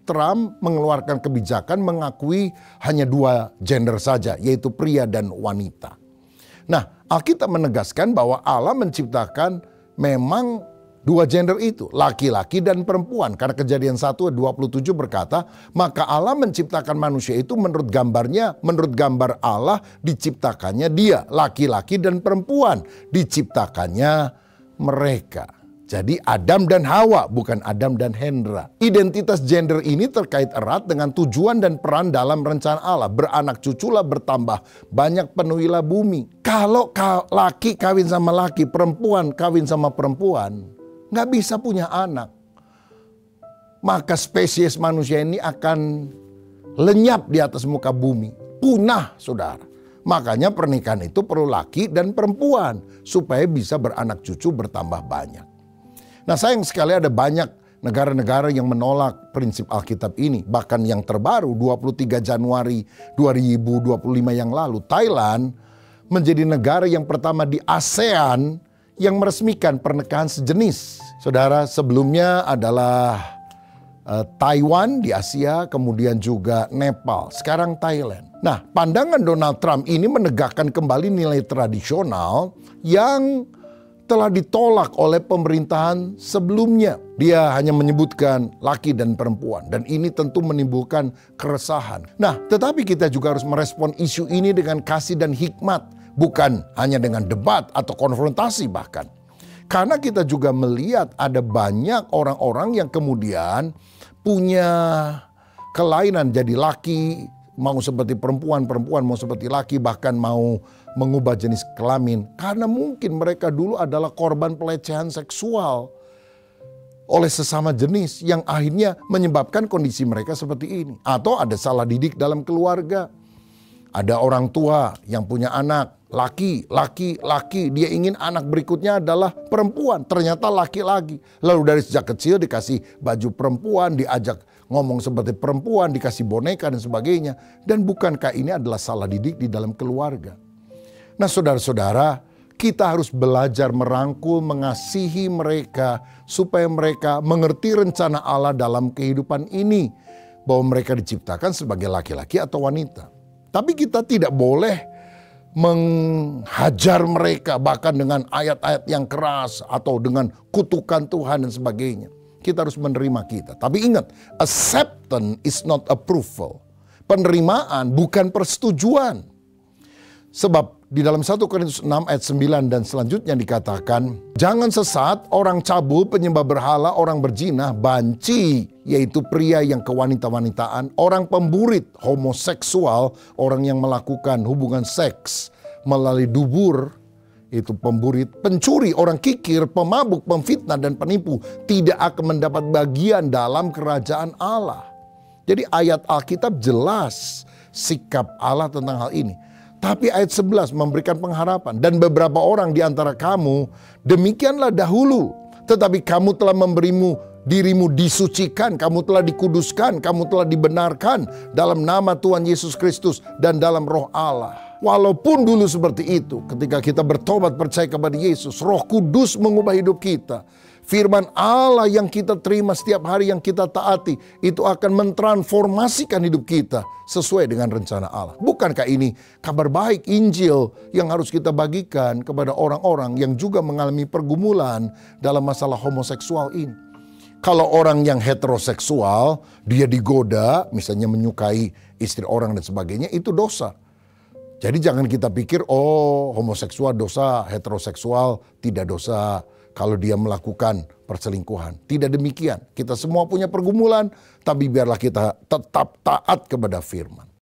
Trump mengeluarkan kebijakan mengakui hanya dua gender saja, yaitu pria dan wanita. Nah, Alkitab menegaskan bahwa Allah menciptakan memang dua gender itu, laki-laki dan perempuan. Karena Kejadian 1:27 berkata, maka Allah menciptakan manusia itu menurut gambarnya, menurut gambar Allah diciptakannya dia, laki-laki dan perempuan diciptakannya mereka. Jadi Adam dan Hawa, bukan Adam dan Hendra. Identitas gender ini terkait erat dengan tujuan dan peran dalam rencana Allah. Beranak cuculah, bertambah banyak, penuhilah bumi. Kalau laki kawin sama laki, perempuan kawin sama perempuan, nggak bisa punya anak. Maka spesies manusia ini akan lenyap di atas muka bumi. Punah, saudara. Makanya pernikahan itu perlu laki dan perempuan supaya bisa beranak cucu bertambah banyak. Nah, sayang sekali ada banyak negara-negara yang menolak prinsip Alkitab ini. Bahkan yang terbaru 23 Januari 2025 yang lalu, Thailand menjadi negara yang pertama di ASEAN yang meresmikan pernikahan sejenis. Saudara, sebelumnya adalah Taiwan di Asia, kemudian juga Nepal, sekarang Thailand. Nah, pandangan Donald Trump ini menegakkan kembali nilai tradisional yang telah ditolak oleh pemerintahan sebelumnya. Dia hanya menyebutkan laki dan perempuan, dan ini tentu menimbulkan keresahan. Nah, tetapi kita juga harus merespon isu ini dengan kasih dan hikmat, bukan hanya dengan debat atau konfrontasi bahkan. Karena kita juga melihat ada banyak orang-orang yang kemudian punya kelainan, jadi laki mau seperti perempuan, perempuan mau seperti laki, bahkan mau mengubah jenis kelamin. Karena mungkin mereka dulu adalah korban pelecehan seksual oleh sesama jenis yang akhirnya menyebabkan kondisi mereka seperti ini. Atau ada salah didik dalam keluarga. Ada orang tua yang punya anak, laki, dia ingin anak berikutnya adalah perempuan, ternyata laki-laki. Lalu dari sejak kecil dikasih baju perempuan, diajak ngomong seperti perempuan, dikasih boneka dan sebagainya. Dan bukankah ini adalah salah didik di dalam keluarga? Nah, saudara-saudara, kita harus belajar merangkul, mengasihi mereka supaya mereka mengerti rencana Allah dalam kehidupan ini, bahwa mereka diciptakan sebagai laki-laki atau wanita. Tapi kita tidak boleh menghajar mereka bahkan dengan ayat-ayat yang keras atau dengan kutukan Tuhan dan sebagainya. Kita harus menerima kita. Tapi ingat, acceptance is not approval. Penerimaan bukan persetujuan. Sebab di dalam 1 Korintus 6 ayat 9 dan selanjutnya dikatakan, jangan sesat, orang cabul, penyembah berhala, orang berzina, banci, yaitu pria yang kewanita-wanitaan, orang pemburit, homoseksual, orang yang melakukan hubungan seks melalui dubur, itu pemburit, pencuri, orang kikir, pemabuk, pemfitnah, dan penipu tidak akan mendapat bagian dalam kerajaan Allah. Jadi ayat Alkitab jelas sikap Allah tentang hal ini. Tapi ayat 11 memberikan pengharapan. Dan beberapa orang di antara kamu, demikianlah dahulu. Tetapi kamu telah dirimu disucikan, kamu telah dikuduskan, kamu telah dibenarkan dalam nama Tuhan Yesus Kristus dan dalam roh Allah. Walaupun dulu seperti itu, ketika kita bertobat percaya kepada Yesus, Roh Kudus mengubah hidup kita. Firman Allah yang kita terima setiap hari yang kita taati, itu akan mentransformasikan hidup kita sesuai dengan rencana Allah. Bukankah ini kabar baik Injil yang harus kita bagikan kepada orang-orang yang juga mengalami pergumulan dalam masalah homoseksual ini? Kalau orang yang heteroseksual, dia digoda, misalnya menyukai istri orang dan sebagainya, itu dosa. Jadi jangan kita pikir, oh homoseksual dosa, heteroseksual tidak dosa kalau dia melakukan perselingkuhan. Tidak demikian. Kita semua punya pergumulan, tapi biarlah kita tetap taat kepada firman.